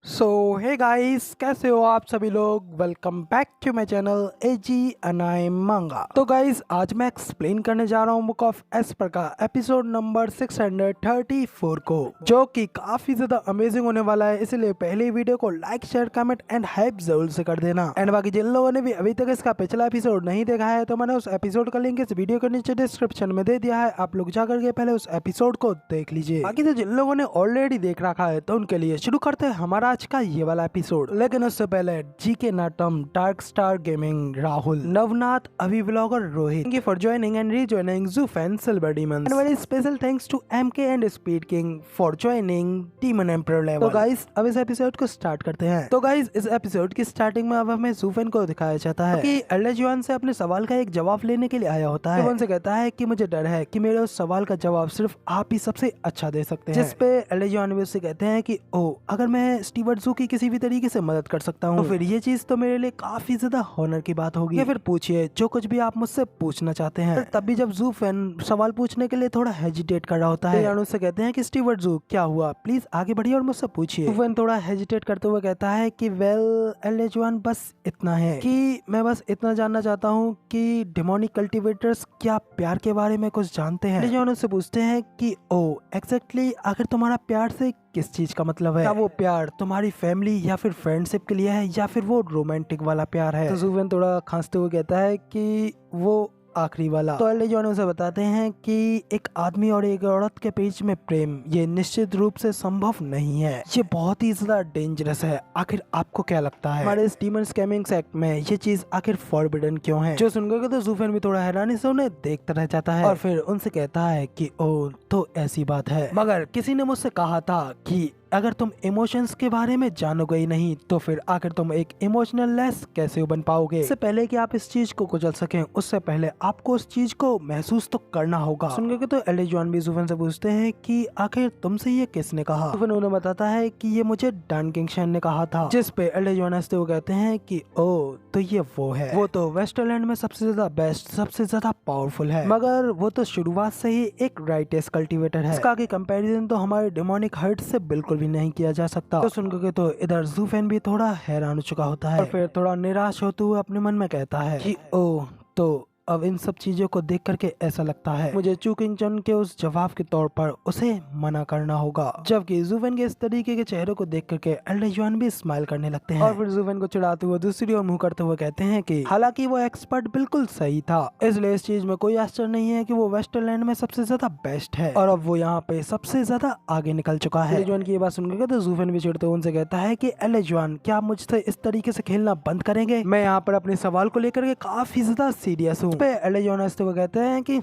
सो hey guys, कैसे हो आप सभी लोग। Welcome back to my channel एजी अनाई मांगा। तो गाइस, आज मैं एक्सप्लेन करने जा रहा हूँ बुक ऑफ एस्पर का एपिसोड नंबर 634 को, जो कि काफी ज्यादा अमेजिंग होने वाला है। इसलिए पहले वीडियो को like share comment and hype जरूर से कर देना। एंड बाकी जिन लोगों ने भी अभी तक इसका पिछला एपिसोड नहीं देखा है, तो मैंने उस एपिसोड का लिंक इस वीडियो के नीचे डिस्क्रिप्शन में दे दिया है। आप लोग जाकर के पहले उस एपिसोड को देख लीजिए। बाकी तो जिन लोगों ने ऑलरेडी देख रखा है, तो उनके लिए शुरू करते हैं हमारा आज का ये वाला एपिसोड। लेकिन उससे पहले जीके नाटम, dark star gaming, Rahul, Navnath, अभी blogger Rohit, thank you for joining and rejoining जूफ and silver demons. And very special thanks to MK and speed king for joining demon emperor level. तो गाइस, अब इस एपिसोड को स्टार्ट करते हैं। तो गाइस, इस एपिसोड की स्टार्टिंग में अब हमें जूफेन को दिखाया जाता है कि एल्डर जुआन से अपने सवाल का एक जवाब लेने के लिए आया होता है। तो उनसे कहता है कि मुझे डर है कि मेरे उस सवाल का जवाब सिर्फ आप ही सबसे अच्छा दे सकते हैं। जिस पे एल्डर जुआन भी उससे कहते हैं कि ओ, अगर मैं स्टीवर्ट जू की किसी भी तरीके से मदद कर सकता हूँ, तो फिर ये चीज तो मेरे लिए काफी ज्यादा ऑनर की बात होगी। या फिर पूछिए जो कुछ भी आप मुझसे पूछना चाहते हैं। तब भी जब जू फैन सवाल पूछने के लिए थोड़ा हेजिटेट कर रहा होता है, तो उससे कहते हैं कि स्टीवर्ट जू, क्या हुआ, प्लीज आगे बढ़िए और मुझसे पूछिए। फैन थोड़ा हेजिटेट करते हुए कहता है कि वेल एल्डर जुआन, बस इतना है कि मैं बस इतना जानना चाहता हूँ कि डेमोनिक कल्टीवेटर्स क्या प्यार के बारे में कुछ जानते हैं। एल्डर जुआन उससे पूछते हैं कि ओ एग्जैक्टली, आखिर तुम्हारा प्यार से किस चीज का मतलब है? क्या वो प्यार तुम्हारी फैमिली या फिर फ्रेंडशिप के लिए है, या फिर वो रोमांटिक वाला प्यार है? तो जुफेन थोड़ा खांसते हुए कहता है कि वो आखिरी वाला। तो एल्डर जुआन उसे बताते हैं कि एक आदमी और एक औरत के बीच में प्रेम ये निश्चित रूप से संभव नहीं है, ये बहुत ही ज्यादा डेंजरस है। आखिर आपको क्या लगता है, हमारे डीमन स्कैमिंग सेक्ट में ये चीज आखिर फॉरबिडन क्यों है? जो सुनकर तो जुफेन भी थोड़ा हैरानी से उन्हें देखता रह जाता है और फिर उनसे कहता है कि ओ, तो ऐसी बात है, मगर किसी ने मुझसे कहा था कि अगर तुम इमोशंस के बारे में जानोगे ही नहीं, तो फिर आखिर तुम एक इमोशनल लेस कैसे बन पाओगे? इससे पहले कि आप इस चीज को कुचल सकें, उससे पहले आपको उस चीज को महसूस तो करना होगा। सुनकर तो एल्डर जुआन भी जुफेन से पूछते हैं कि आखिर तुमसे ये किसने कहा? जुफेन उन्हें बताता है कि ये मुझे डन किंगशन ने कहा था। जिस पे एल्डर जुआन हंसते हुए कहते हैं कि ओ, तो ये वो है, वो तो वेस्टरलैंड में सबसे ज्यादा बेस्ट, सबसे ज्यादा पावरफुल है, मगर वो तो शुरुआत से ही एक राइटेस्ट कल्टीवेटर है। इसका आगे कंपैरिजन तो हमारे डेमोनिक हर्ट से बिल्कुल भी नहीं किया जा सकता। तो सुनकर के तो इधर जूफेन भी थोड़ा हैरान हो चुका होता है और फिर थोड़ा निराश होते हुए अपने मन में कहता है कि ओ, तो अब इन सब चीजों को देख करके ऐसा लगता है मुझे चू किंगचन के उस जवाब के तौर पर उसे मना करना होगा। जबकि जुफेन के इस तरीके के चेहरे को देख करके एल्डर जुआन भी स्माइल करने लगते हैं और फिर जुफेन को चिढ़ाते हुए दूसरी ओर मुंह करते हुए कहते हैं कि हालांकि वो एक्सपर्ट बिल्कुल सही था, इसलिए इस चीज में कोई आश्चर्य नहीं है कि वो वेस्टरलैंड में सबसे ज्यादा बेस्ट है और अब वो यहाँ पे सबसे ज्यादा आगे निकल चुका है। एल्डर जुआन की ये बात सुनकर तो जुफेन भी चिढ़ते हुए उनसे कहता है कि एल्डर जुआन, क्या आप मुझसे इस तरीके से खेलना बंद करेंगे? मैं यहाँ पर अपने सवाल को लेकर के काफी ज्यादा सीरियस हूँ। एल्डर जुआन हंसते हुए कहते हैं कि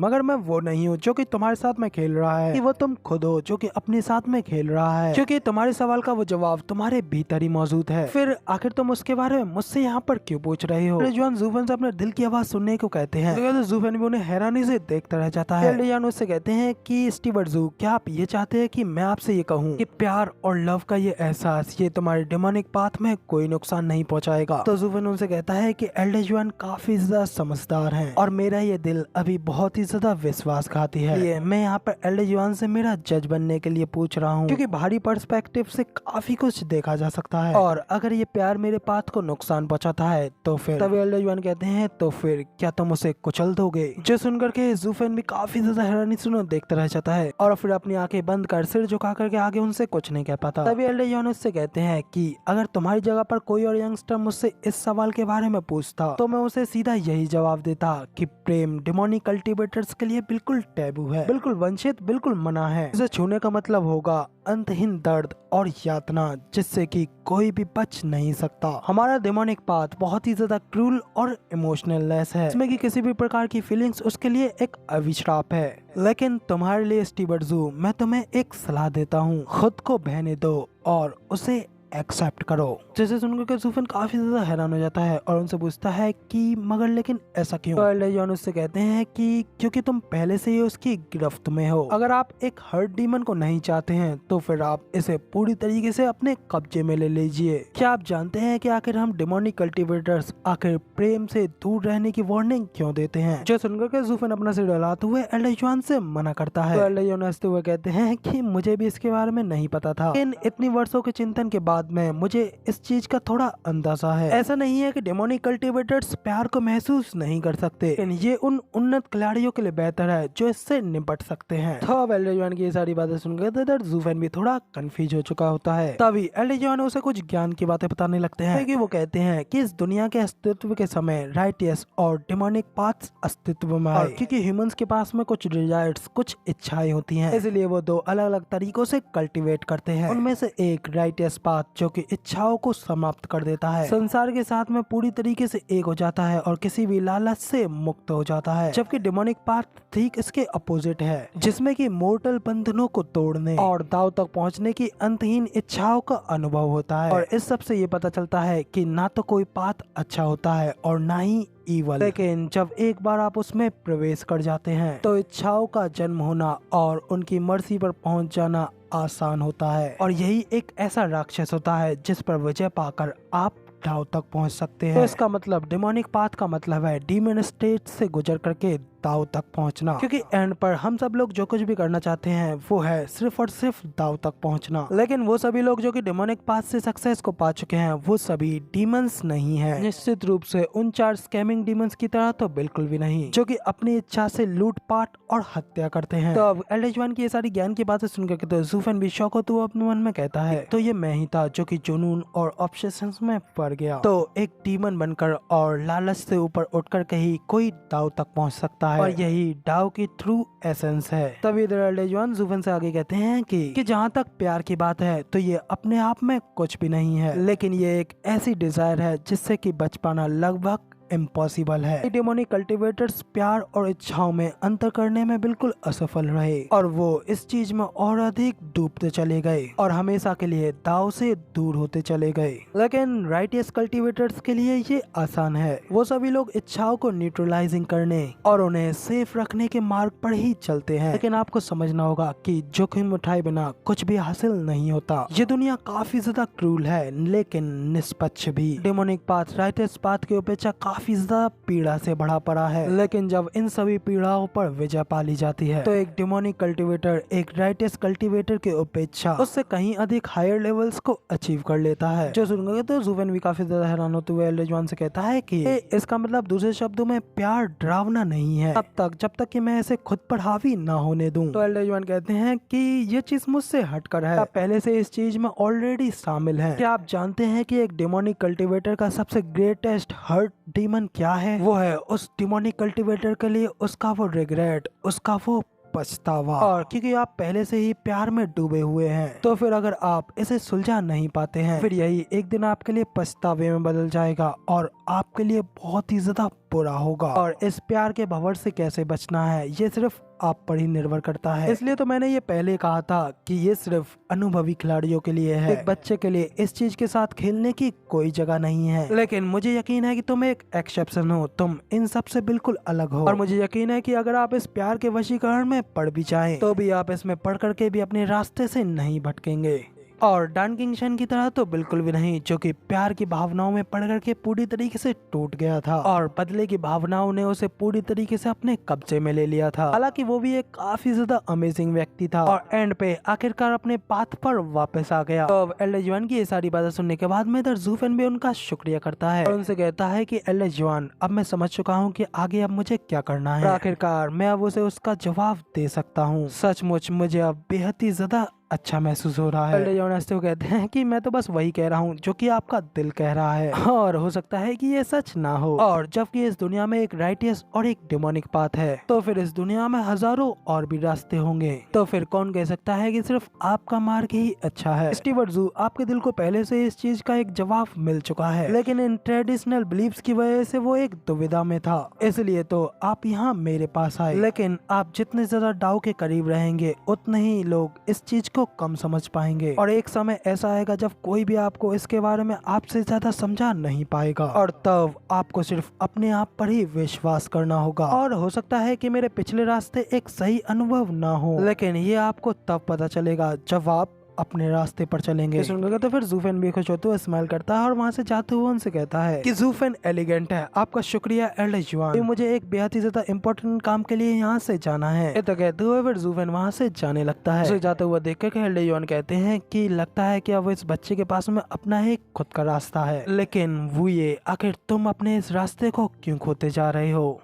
मगर मैं वो नहीं हूँ जो कि तुम्हारे साथ में खेल रहा है, कि वो तुम खुद हो जो कि अपने साथ में खेल रहा है, क्योंकि तुम्हारे सवाल का वो जवाब तुम्हारे भीतर ही मौजूद है। फिर आखिर तुम उसके बारे में मुझसे यहाँ पर क्यों पूछ रहे हो? एल्डर जुआन जुफेन से अपने दिल की आवाज सुनने को कहते हैं, तो जुफेन भी उन्हें हैरानी से देखता रह जाता है। एल्डर जुआन उससे कहते हैं कि स्टीवर्ट जू, क्या आप ये चाहते हैं कि मैं आपसे ये कहूँ कि प्यार और लव का ये एहसास ये तुम्हारे डेमोनिक पाथ में कोई नुकसान नहीं पहुँचाएगा? तो जुफेन उनसे कहता है कि एल्डर जुआन काफी ज्यादा समझदार है और मेरा ये दिल अभी बहुत ही ज्यादा विश्वासघाती है। ये मैं यहाँ पर एल्डर जुआन से मेरा जज बनने के लिए पूछ रहा हूँ, क्योंकि बाहरी पर्सपेक्टिव से काफी कुछ देखा जा सकता है और अगर ये प्यार मेरे पाथ को नुकसान पहुंचाता है तो फिर तभी एल्डर जुआन कहते हैं, तो फिर क्या तुम उसे कुचल दोगे? जो सुनकर के जुफेन भी काफी ज्यादा हैरानी से देखता रह जाता है और फिर अपनी आंखें बंद कर सिर झुका करके आगे उनसे कुछ नहीं कह पाता। तभी एल्डर जुआन उससे कहते हैं कि अगर तुम्हारी जगह पर कोई और यंगस्टर मुझसे इस सवाल के बारे में पूछता, तो मैं उसे सीधा यही जवाब देता कि प्रेम डेमोनिक कल्टीवेटर्स के लिए बिल्कुल टैबू है, बिल्कुल वंचित, बिल्कुल मना है। इसे छूने का मतलब होगा अंतहीन दर्द और यातना, जिससे कि कोई भी बच नहीं सकता। हमारा डेमोनिक पाथ बहुत ही ज्यादा क्रूल और इमोशनल लेस है, इसमें कि किसी भी प्रकार की फीलिंग्स उसके लिए एक अभिशाप है। लेकिन तुम्हारे लिए स्टीवर्ट जू, मैं तुम्हें एक सलाह देता हूँ, खुद को बहने दो और उसे एक्सेप्ट करो। जैसे सुनकर के जूफन काफी ज्यादा हैरान हो जाता है और उनसे पूछता है कि मगर लेकिन ऐसा क्यों? तो एल्डर जॉन उससे कहते हैं कि क्योंकि तुम पहले से ही उसकी गिरफ्त में हो। अगर आप एक हर्ट डीमन को नहीं चाहते हैं तो फिर आप इसे पूरी तरीके से अपने कब्जे में ले लीजिए। क्या आप जानते हैं कि आखिर हम डेमोनिक कल्टीवेटर्स आखिर प्रेम से दूर रहने की वार्निंग क्यों देते हैं? जो सुनकर के जूफन अपना सिर हिलाते हुए एल्डर जॉन से मना करता है। तो एल्डर जॉन हंसते हुए कहते हैं कि मुझे भी इसके बारे में नहीं पता था, लेकिन इतनी वर्षों के चिंतन के बाद में मुझे इस चीज का थोड़ा अंदाजा है। ऐसा नहीं है कि डेमोनिक कल्टीवेटर्स प्यार को महसूस नहीं कर सकते, लेकिन ये उन उन्नत खिलाड़ियों के लिए बेहतर है जो इससे निपट सकते हैं। तो अब एल्डर जॉन की ये सारी बातें सुनकर जूफन भी थोड़ा कंफ्यूज हो चुका होता है। तभी एल्डर जॉन उसे कुछ ज्ञान की बातें बताने लगते हैं कि वो कहते हैं कि इस दुनिया के अस्तित्व के समय राइटियस और डेमोनिक पाथ्स अस्तित्व में आए, क्योंकि ह्यूमंस के पास में कुछ डिजायर्स, कुछ इच्छाएं होती हैं, इसलिए वो दो अलग अलग तरीकों से कल्टीवेट करते हैं। उनमें से एक राइटियस पाथ जो कि इच्छाओं को समाप्त कर देता है, संसार के साथ में पूरी तरीके से एक हो जाता है और किसी भी लालच से मुक्त हो जाता है, जबकि डेमोनिक पाथ ठीक इसके अपोजिट है, जिसमें कि मोर्टल बंधनों को तोड़ने और दाव तक पहुंचने की अंतहीन इच्छाओं का अनुभव होता है। और इस सब से ये पता चलता है कि ना तो कोई पाथ अच्छा होता है और ना ही ईवल, लेकिन जब एक बार आप उसमें प्रवेश कर जाते हैं तो इच्छाओं का जन्म होना और उनकी मर्जी पर पहुंच जाना आसान होता है। और यही एक ऐसा राक्षस होता है जिस पर विजय पाकर आप दाव तक पहुंच सकते हैं। तो इसका मतलब डेमोनिक पाथ का मतलब है डीमन स्टेट से गुजर करके दाव तक पहुंचना, क्योंकि एंड पर हम सब लोग जो कुछ भी करना चाहते हैं वो है सिर्फ और सिर्फ दाव तक पहुंचना। लेकिन वो सभी लोग जो कि डेमोनिक पाथ से सक्सेस को पा चुके हैं वो सभी डीमंस नहीं हैं, निश्चित रूप से उन 4 स्कैमिंग डीमंस की तरह तो बिल्कुल भी नहीं, जो कि अपनी इच्छा से लूटपाट और हत्या करते हैं। तो अब एल्डर जॉन की ये सारी ज्ञान की बातें सुनकर तो जूफन भी शौक होते हुए अपने मन में कहता है तो ये मैं ही था जो कि जुनून और ऑब्सेशंस में पड़ गया। तो एक डीमन बनकर और लालच से ऊपर उठकर के ही कोई दाव तक पहुंच सकता है, और यही डाव की ट्रू एसेंस है। तभी इधर एल्डर जॉन जूफन से आगे कहते हैं कि जहाँ तक प्यार की बात है तो ये अपने आप में कुछ भी नहीं है, लेकिन ये एक ऐसी डिजायर है जिससे कि बच पाना लगभग इम्पॉसिबल है। डेमोनिक कल्टीवेटर्स प्यार और इच्छाओं में अंतर करने में बिल्कुल असफल रहे और वो इस चीज में और अधिक डूबते चले गए और हमेशा के लिए दाव से दूर होते चले गए। लेकिन राइटियस कल्टीवेटर्स के लिए ये आसान है, वो सभी लोग इच्छाओं को न्यूट्रलाइजिंग करने और उन्हें सेफ रखने के मार्ग पर ही चलते हैं। लेकिन आपको समझना होगा कि जोखिम उठाए बिना कुछ भी हासिल नहीं होता। ये दुनिया काफी ज्यादा क्रूल है लेकिन निष्पक्ष भी। डेमोनिक पाथ राइटियस पाथ की अपेक्षा काफी ज्यादा पीड़ा से भरा पड़ा है, लेकिन जब इन सभी पीड़ाओं पर विजय पा ली जाती है तो एक डेमोनिक कल्टीवेटर एक राइटियस कल्टीवेटर की अपेक्षा उससे कहीं अधिक हायर लेवल्स को अचीव कर लेता है। जो सुनकर तो जूफन भी काफी ज्यादा हैरान होते हुए एल्डर जॉन से कहता है कि इसका मतलब दूसरे शब्दों में प्यार डरावना नहीं है जब तक कि मैं इसे खुद पर हावी ना होने दूं। तो एल्डर जॉन कहते हैं कि ये चीज मुझसे हटकर है, आप पहले से इस चीज में ऑलरेडी शामिल हैं। क्या आप जानते हैं कि एक डेमोनिक कल्टीवेटर का सबसे ग्रेटेस्ट हर्ट डीमन क्या है? वो है उस डेमोनिक कल्टीवेटर के लिए उसका वो रिग्रेट, उसका वो पछतावा। और क्योंकि आप पहले से ही प्यार में डूबे हुए हैं तो फिर अगर आप इसे सुलझा नहीं पाते हैं फिर यही एक दिन आपके लिए पछतावे में बदल जाएगा और आपके लिए बहुत ही ज्यादा बुरा होगा। और इस प्यार के भंवर से कैसे बचना है ये सिर्फ आप पर ही निर्भर करता है। इसलिए तो मैंने ये पहले कहा था कि ये सिर्फ अनुभवी खिलाड़ियों के लिए है, एक बच्चे के लिए इस चीज के साथ खेलने की कोई जगह नहीं है। लेकिन मुझे यकीन है कि तुम एक एक्सेप्शन हो, तुम इन सब से बिल्कुल अलग हो और मुझे यकीन है कि अगर आप इस प्यार के वशीकरण में पड़ भी जाएं तो भी आप इसमें पढ़ करके भी अपने रास्ते से नहीं भटकेंगे। और डन किंगशन की तरह तो बिल्कुल भी नहीं, जो कि प्यार की भावनाओं में पड़ करके पूरी तरीके से टूट गया था और बदले की भावनाओं ने उसे पूरी तरीके से अपने कब्जे में ले लिया था। हालांकि वो भी एक काफी ज्यादा अमेजिंग व्यक्ति था और एंड पे आखिरकार अपने पाथ पर वापस आ गया। तो अब एल्डर जॉन की ये सारी बातें सुनने के बाद में इधर जूफन भी उनका शुक्रिया करता है और उनसे कहता है कि एल्डर जॉन अब मैं समझ चुका हूँ कि आगे अब मुझे क्या करना है। आखिरकार मैं अब उसे उसका जवाब दे सकता हूँ। सचमुच मुझे अब बेहद ही ज्यादा अच्छा महसूस हो रहा है। एल्डर जॉन हंसते हुए कहते हैं कि मैं तो बस वही कह रहा हूँ जो कि आपका दिल कह रहा है और हो सकता है कि ये सच ना हो। और जबकि इस दुनिया में एक राइटियस और एक डेमोनिक पाथ है तो फिर इस दुनिया में हजारों और भी रास्ते होंगे, तो फिर कौन कह सकता है कि सिर्फ आपका मार्ग ही अच्छा है। स्टीवर्ट जू, आपके दिल को पहले से इस चीज का एक जवाब मिल चुका है, लेकिन इन ट्रेडिशनल बिलीफ्स की वजह से वो एक दुविधा में था, इसलिए तो आप यहाँ मेरे पास आए। लेकिन आप जितने ज्यादा डाउ के करीब रहेंगे उतने ही लोग इस चीज को को कम समझ पाएंगे और एक समय ऐसा आएगा जब कोई भी आपको इसके बारे में आपसे ज्यादा समझा नहीं पाएगा और तब आपको सिर्फ अपने आप पर ही विश्वास करना होगा। और हो सकता है कि मेरे पिछले रास्ते एक सही अनुभव ना हो, लेकिन ये आपको तब पता चलेगा जब आप अपने रास्ते पर चलेंगे। सुनकर तो फिर जूफेन भी खुश होते हुए स्माइल करता है और वहाँ से जाते हुए उनसे कहता है कि जूफेन एलिगेंट है, आपका शुक्रिया एल्डर जुआन, मुझे एक बेहद ही ज्यादा इम्पोर्टेंट काम के लिए यहाँ से जाना है। ये तो कहते हुए फिर जूफेन वहाँ से जाने लगता है। उसे जाते हुए देख कर एल्डर जुआन कहते हैं कि लगता है कि अब इस बच्चे के पास में अपना ही खुद का रास्ता है, लेकिन वो ये आखिर तुम अपने इस रास्ते को क्यों खोते जा रहे हो।